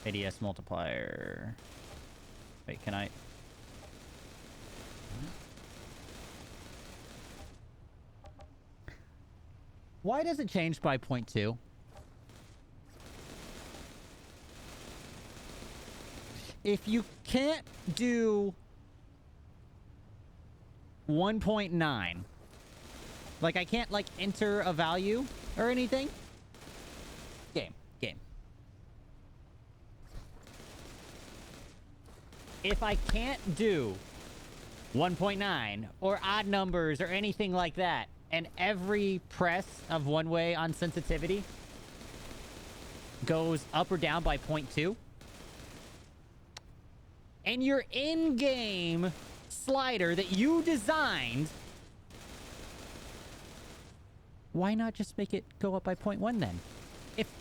ADS multiplier. Wait, can I? Why does it change by 0.2? If you can't do 1.9, like I can't like enter a value or anything. Game. If I can't do 1.9 or odd numbers or anything like that, and every press of one way on sensitivity goes up or down by 0.2, and your in-game slider that you designed, why not just make it go up by 0.1 then?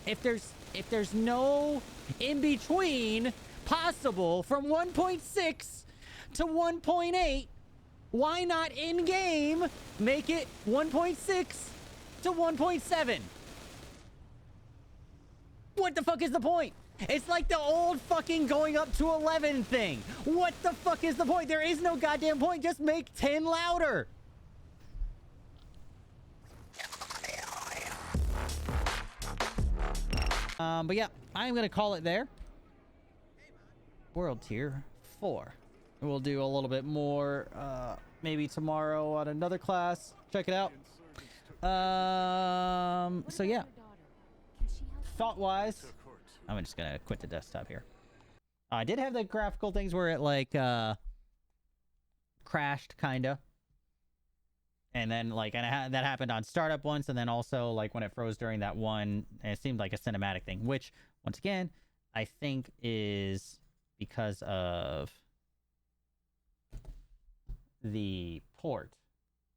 If there's no in between possible from 1.6 to 1.8, why not in game make it 1.6 to 1.7? What the fuck is the point? It's like the old fucking going up to 11 thing. What the fuck is the point? There is no goddamn point. Just make 10 louder. But yeah, I'm gonna call it there. World tier 4. We'll do a little bit more maybe tomorrow on another class. Check it out. So yeah, thought wise, I'm just gonna quit the desktop here. I did have the graphical things where it like crashed kinda, and then like that happened on startup once, and then also like when it froze during that one, and it seemed like a cinematic thing, which once again I think is because of the port,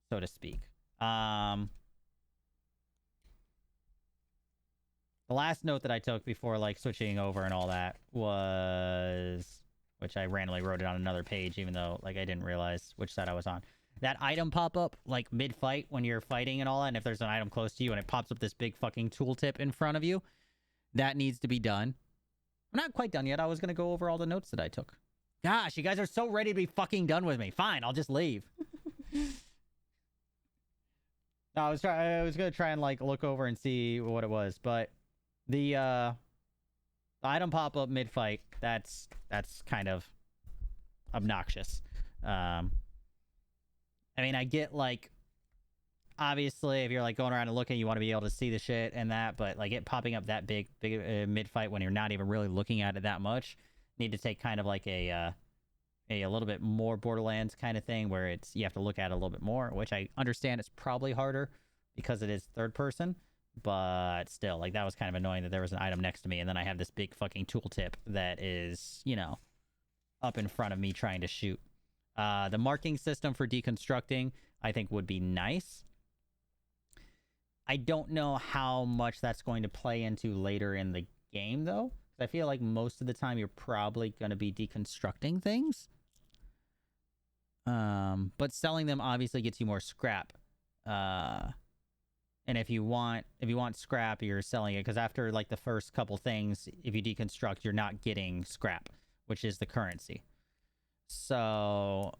so to speak. The last note that I took before like switching over and all that was, which I randomly wrote it on another page, even though like I didn't realize which side I was on. That item pop up like mid-fight when you're fighting and all that, and if there's an item close to you and it pops up this big fucking tooltip in front of you, that needs to be done. I'm not quite done yet. I was going to go over all the notes that I took. Gosh, you guys are so ready to be fucking done with me. Fine, I'll just leave. No, I was going to try and like look over and see what it was, but the item pop up mid-fight, that's kind of obnoxious. I mean, I get like, obviously, if you're like going around and looking, you want to be able to see the shit and that, but like it popping up that big mid-fight when you're not even really looking at it that much, need to take kind of like a little bit more Borderlands kind of thing where it's you have to look at it a little bit more, which I understand it's probably harder because it is third person, but still, like that was kind of annoying that there was an item next to me and then I have this big fucking tooltip that is, you know, up in front of me trying to shoot. The marking system for deconstructing, I think would be nice. I don't know how much that's going to play into later in the game, though. I feel like most of the time you're probably going to be deconstructing things. But selling them obviously gets you more scrap. And if you want scrap, you're selling it. Because after like the first couple things, if you deconstruct, you're not getting scrap, which is the currency. So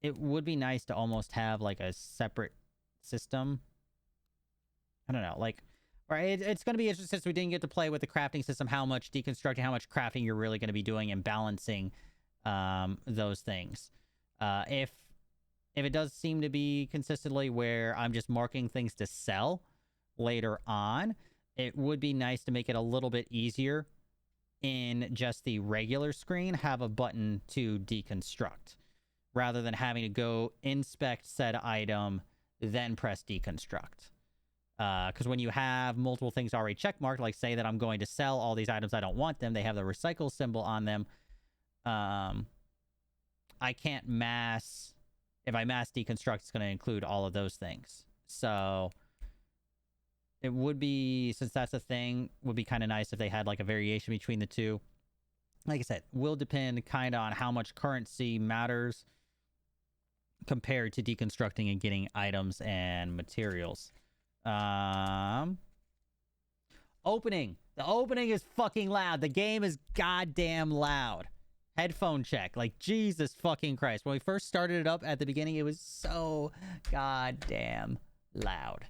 it would be nice to almost have like a separate system. I don't know, like, right? It's going to be interesting since we didn't get to play with the crafting system, how much deconstructing, how much crafting you're really going to be doing and balancing those things. If it does seem to be consistently where I'm just marking things to sell later on, it would be nice to make it a little bit easier in just the regular screen, have a button to deconstruct rather than having to go inspect said item, then press deconstruct. Because when you have multiple things already checkmarked, like say that I'm going to sell all these items, I don't want them, they have the recycle symbol on them. I can't mass, if I mass deconstruct, it's going to include all of those things. So it would be, since that's a thing, would be kind of nice if they had like a variation between the two. Like I said, will depend kind of on how much currency matters compared to deconstructing and getting items and materials. Opening The opening is fucking loud. The game is goddamn loud. Headphone check. Like, Jesus fucking Christ. When we first started it up at the beginning, it was so goddamn loud.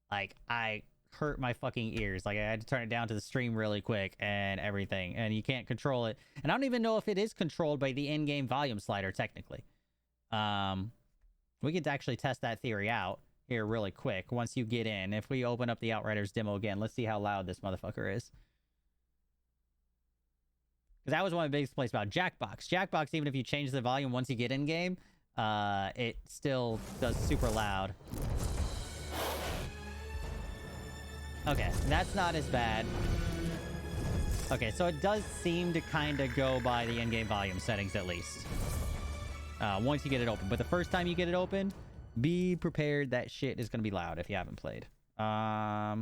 Like, I hurt my fucking ears. Like, I had to turn it down to the stream really quick and everything. And you can't control it. And I don't even know if it is controlled by the in-game volume slider, technically. We could actually test that theory out here really quick once you get in. If we open up the Outriders demo again, let's see how loud this motherfucker is. Because that was one of the biggest complaints about Jackbox. Jackbox, even if you change the volume once you get in game, it still does super loud. Okay, that's not as bad. Okay, so it does seem to kind of go by the in-game volume settings at least. Once you get it open. But the first time you get it open, be prepared that shit is going to be loud if you haven't played. I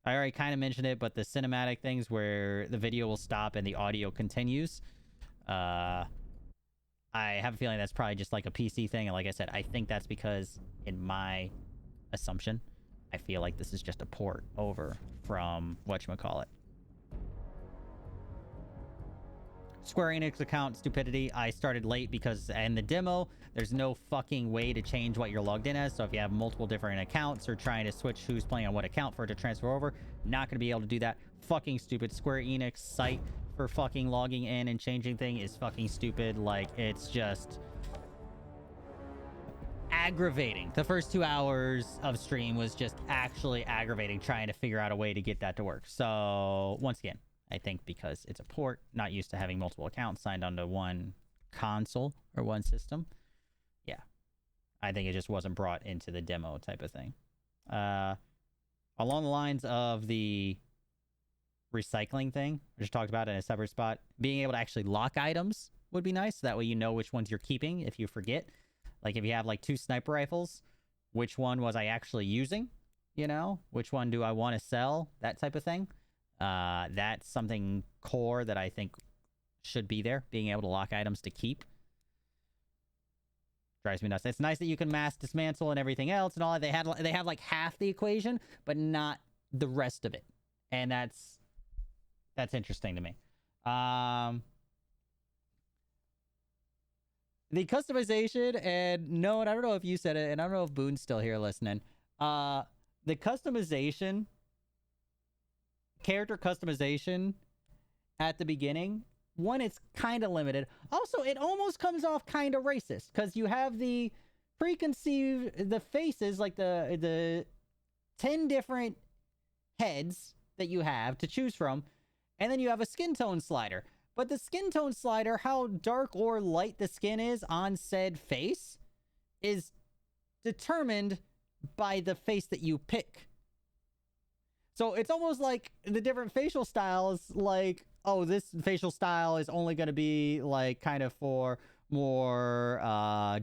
already kind of mentioned it, but the cinematic things where the video will stop and the audio continues, I have a feeling that's probably just like a PC thing. And like I said, I think that's because, in my assumption, I feel like this is just a port over from whatchamacallit. Square Enix account stupidity. I started late because in the demo, there's no fucking way to change what you're logged in as. So if you have multiple different accounts or trying to switch who's playing on what account for it to transfer over, not going to be able to do that. Fucking stupid. Square Enix site for fucking logging in and changing thing is fucking stupid. Like, it's just aggravating. The first 2 hours of stream was just actually aggravating trying to figure out a way to get that to work. So once again, I think because it's a port, not used to having multiple accounts signed onto one console or one system. Yeah. I think it just wasn't brought into the demo type of thing. Along the lines of the recycling thing, I just talked about in a separate spot, being able to actually lock items would be nice. That way you know which ones you're keeping if you forget. Like if you have like 2 sniper rifles, which one was I actually using? You know, which one do I want to sell? That type of thing. That's something core that I think should be there, being able to lock items to keep. Drives me nuts. It's nice that you can mass dismantle and everything else and all that. They have like half the equation, but not the rest of it. And that's interesting to me. The customization, and no, and I don't know if you said it, and I don't know if Boone's still here listening. The customization, character customization at the beginning, one, it's kind of limited. Also, it almost comes off kind of racist because you have the preconceived, the faces, like the 10 different heads that you have to choose from, and then you have a skin tone slider. But the skin tone slider, how dark or light the skin is on said face, is determined by the face that you pick. So it's almost like the different facial styles, like, oh, this facial style is only going to be like kind of for more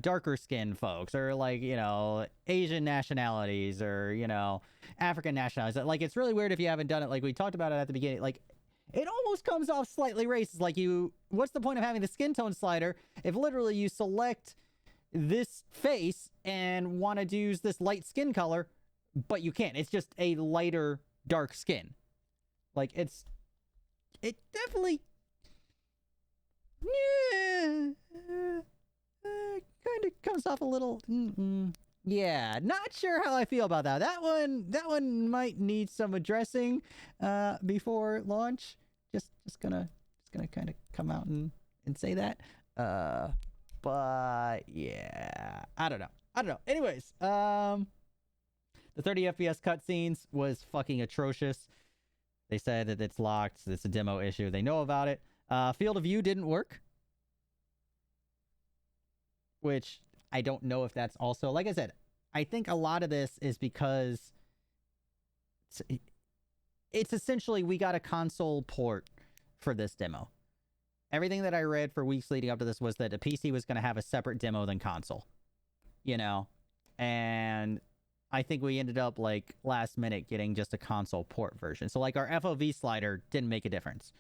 darker skin folks, or like, you know, Asian nationalities, or, you know, African nationalities. Like, it's really weird if you haven't done it. Like we talked about it at the beginning. Like, it almost comes off slightly racist. Like, what's the point of having the skin tone slider if literally you select this face and want to use this light skin color, but you can't? It's just a lighter dark skin. Like, it definitely, yeah, kind of comes off a little, yeah, not sure how I feel about that. That one might need some addressing before launch. Just gonna kind of come out and say that. But yeah, I don't know. Anyways, the 30 FPS cutscenes was fucking atrocious. They said that it's locked. It's a demo issue. They know about it. Field of view didn't work, which I don't know if that's also, like I said, I think a lot of this is because it's essentially we got a console port for this demo. Everything that I read for weeks leading up to this was that a PC was going to have a separate demo than console, you know, and I think we ended up like last minute getting just a console port version. So like our FOV slider didn't make a difference.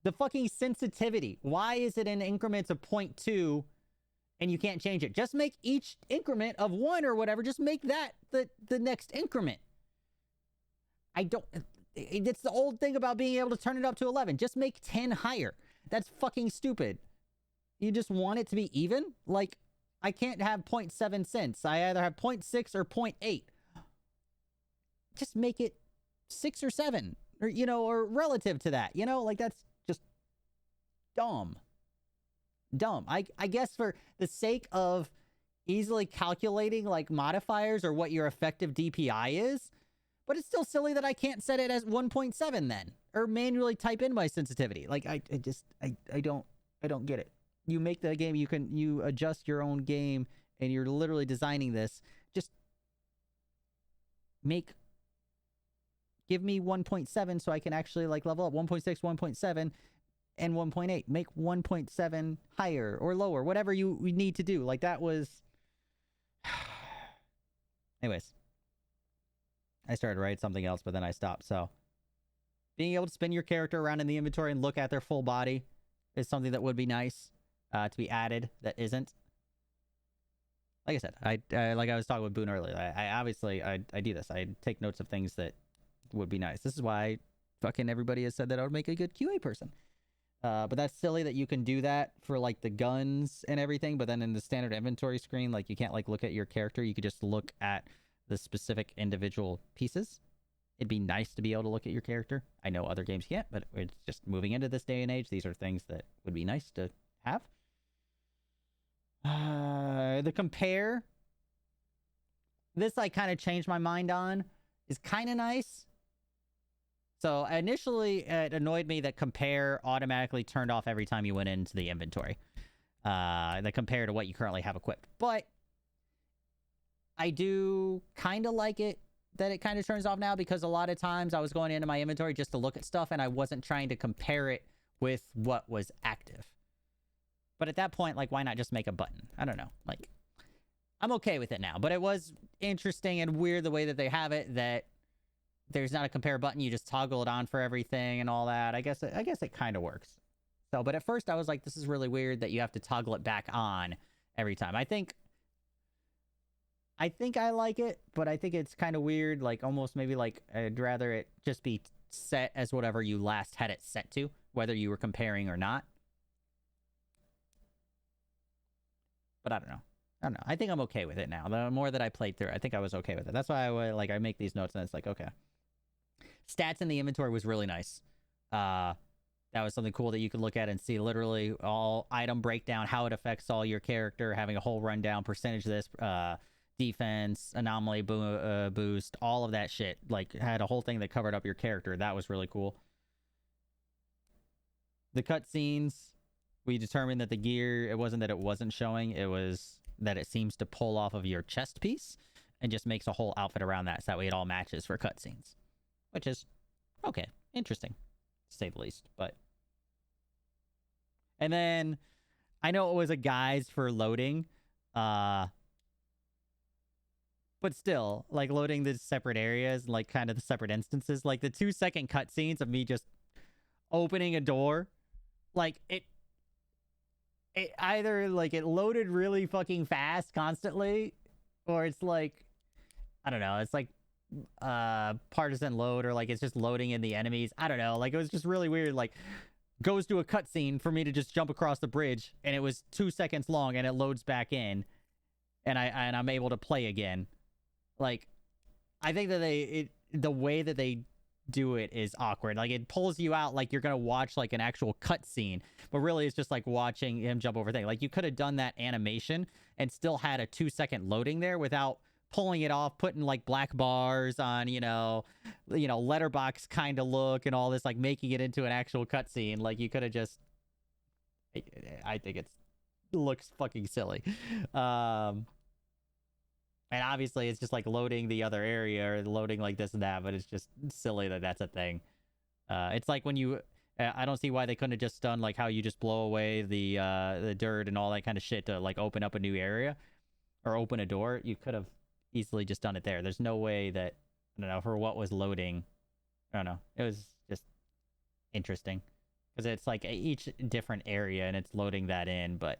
The fucking sensitivity, why is it in increments of 0.2 and you can't change it? Just make each increment of 1 or whatever, just make that the next increment. I don't. It's the old thing about being able to turn it up to 11. Just make 10 higher. That's fucking stupid. You just want it to be even? Like, I can't have 0.7 cents. I either have 0.6 or 0.8. Just make it 6 or 7. Or, you know, or relative to that. You know, like, that's just dumb. Dumb. I guess for the sake of easily calculating, like, modifiers or what your effective DPI is, but it's still silly that I can't set it as 1.7 then, or manually type in my sensitivity. Like, I don't get it. You make the game, you adjust your own game, and you're literally designing this. Just give me 1.7 so I can actually, like, level up 1.6, 1.7, and 1.8. Make 1.7 higher or lower, whatever you need to do. Like, that was... Anyways. I started to write something else, but then I stopped. So, being able to spin your character around in the inventory and look at their full body is something that would be nice to be added that isn't. Like I said, like I was talking with Boone earlier, I do this. I take notes of things that would be nice. This is why fucking everybody has said that I would make a good QA person. But that's silly that you can do that for, like, the guns and everything, but then in the standard inventory screen, like, you can't, like, look at your character. You could just look at the specific individual pieces. It'd be nice to be able to look at your character. I know other games can't, but it's just moving into this day and age. These are things that would be nice to have. The compare. This I kind of changed my mind on. Is kind of nice. So initially, it annoyed me that compare automatically turned off every time you went into the inventory. The compare to what you currently have equipped. But I do kind of like it that it kind of turns off now, because a lot of times I was going into my inventory just to look at stuff and I wasn't trying to compare it with what was active. But at that point, like, why not just make a button? I don't know. Like, I'm okay with it now, but it was interesting and weird the way that they have it, that there's not a compare button. You just toggle it on for everything and all that. I guess it kind of works. So, but at first I was like, this is really weird that you have to toggle it back on every time. I think I like it, but I think it's kind of weird. Like, almost maybe like I'd rather it just be set as whatever you last had it set to, whether you were comparing or not. But I don't know. I think I'm okay with it now. The more that I played through, I think I was okay with it. That's why I make these notes and it's like, okay. Stats in the inventory was really nice. That was something cool that you could look at and see literally all item breakdown, how it affects all your character, having a whole rundown, percentage of this, defense, anomaly boost, all of that shit. Like, had a whole thing that covered up your character. That was really cool. The cutscenes, we determined that the gear, it wasn't that it wasn't showing, it was that it seems to pull off of your chest piece and just makes a whole outfit around that, so that way it all matches for cutscenes. Which is, okay, interesting, to say the least. But, and then, I know it was a guise for loading, but still, like, loading the separate areas, like, kind of the separate instances, like, the 2-second cutscenes of me just opening a door, like, it either, like, it loaded really fucking fast constantly, or it's like, I don't know, it's like partisan load, or like it's just loading in the enemies. I don't know, like, it was just really weird. Like, goes to a cutscene for me to just jump across the bridge, and it was 2 seconds long, and it loads back in, and I'm able to play again. Like, I think that the way that they do it is awkward. Like, it pulls you out like you're gonna watch like an actual cutscene, but really it's just like watching him jump over things. Like, you could have done that animation and still had a 2-second loading there without pulling it off, putting like black bars on, you know, letterbox kind of look and all this, like making it into an actual cutscene. Like, you could have just, I think it looks fucking silly. And obviously it's just like loading the other area or loading like this and that, but it's just silly that that's a thing. It's like when you, I don't see why they couldn't have just done like how you just blow away the dirt and all that kind of shit to like open up a new area or open a door. You could have easily just done it there. There's no way that, I don't know, for what was loading, I don't know. It was just interesting because it's like each different area and it's loading that in, but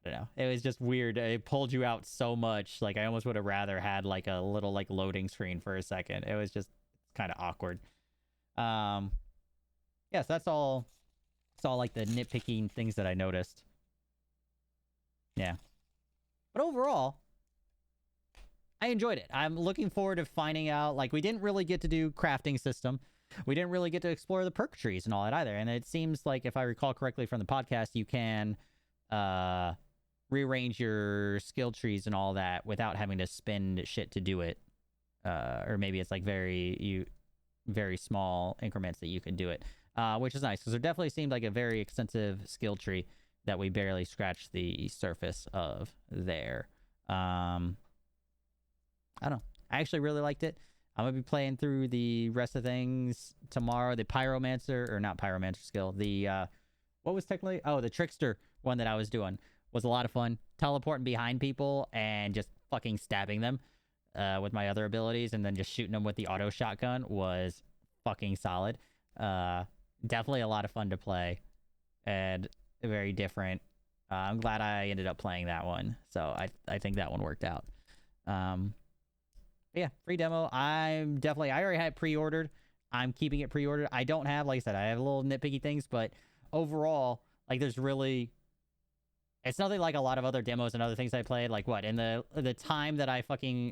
I don't know. It was just weird. It pulled you out so much. Like, I almost would have rather had like a little like loading screen for a second. It was just kind of awkward. Yeah, so that's all. It's all like the nitpicking things that I noticed. Yeah. But overall, I enjoyed it. I'm looking forward to finding out. Like, we didn't really get to do crafting system. We didn't really get to explore the perk trees and all that either. And it seems like, if I recall correctly from the podcast, you can rearrange your skill trees and all that without having to spend shit to do it. Or maybe it's like very small increments that you can do it, which is nice, because there definitely seemed like a very extensive skill tree that we barely scratched the surface of there. I don't know. I actually really liked it. I'm going to be playing through the rest of things tomorrow. The Pyromancer, or not Pyromancer skill. The, what was technically? Oh, the Trickster one that I was doing was a lot of fun. Teleporting behind people and just fucking stabbing them with my other abilities, and then just shooting them with the auto shotgun was fucking solid. Definitely a lot of fun to play and very different. I'm glad I ended up playing that one. So I think that one worked out. Yeah, free demo. I already had pre-ordered. I'm keeping it pre-ordered. I don't have, like I said, I have little nitpicky things, but overall, like, there's really, it's nothing like a lot of other demos and other things I played. Like, what, in the time that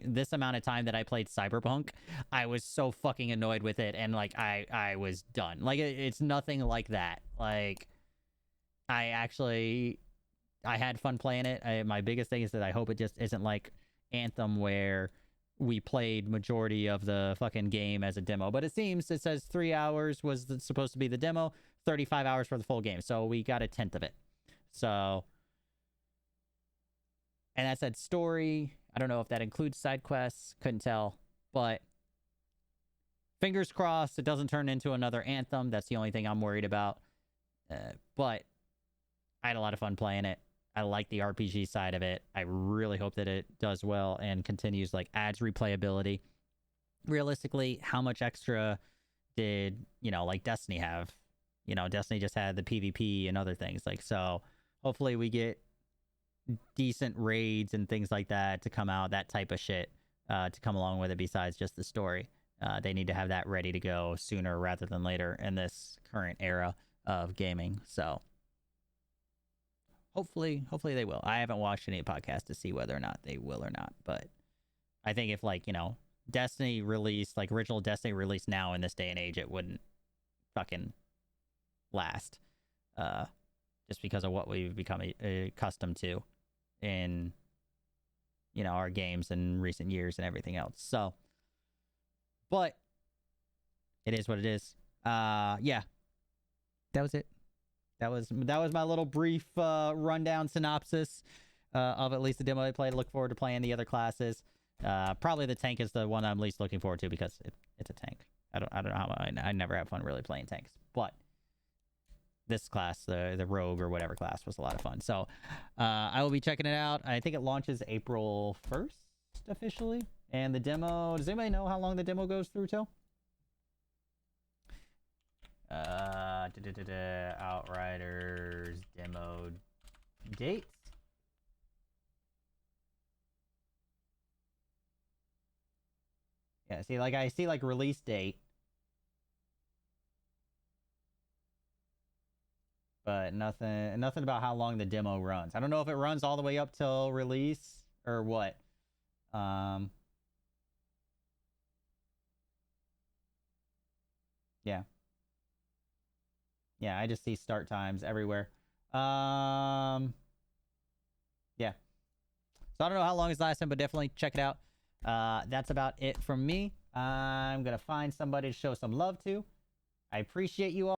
this amount of time that I played Cyberpunk, I was so fucking annoyed with it, and like I was done. Like, it's nothing like that. Like, I had fun playing it. My biggest thing is that I hope it just isn't like Anthem, where we played majority of the fucking game as a demo. But it says 3 hours was supposed to be the demo, 35 hours for the full game. So we got a tenth of it. So, and that said story. I don't know if that includes side quests. Couldn't tell. But fingers crossed it doesn't turn into another Anthem. That's the only thing I'm worried about. But I had a lot of fun playing it. I like the RPG side of it. I really hope that it does well and continues, like, adds replayability. Realistically, how much extra did, like, Destiny have? Destiny just had the PvP and other things. Like, so hopefully we get decent raids and things like that to come out, that type of shit to come along with it besides just the story. They need to have that ready to go sooner rather than later in this current era of gaming. So hopefully they will. I haven't watched any podcasts to see whether or not they will or not, but I think if, like, Destiny released, like, original Destiny released now in this day and age, it wouldn't fucking last. Just because of what we've become accustomed to in, our games in recent years and everything else. So, but it is what it is. Yeah, that was it. That was my little brief rundown synopsis of at least the demo I played. Look forward to playing the other classes. Probably the tank is the one I'm least looking forward to, because it's a tank. I don't know how I never have fun really playing tanks, but this class, the rogue or whatever class, was a lot of fun. So I will be checking it out. I think it launches April 1st officially, and the demo. Does anybody know how long the demo goes through till? Outriders demo dates. Yeah, see, like, I see, like, release date, but nothing about how long the demo runs. I don't know if it runs all the way up till release or what. Yeah. Yeah, I just see start times everywhere. Yeah. So I don't know how long it's lasting, but definitely check it out. That's about it from me. I'm going to find somebody to show some love to. I appreciate you all.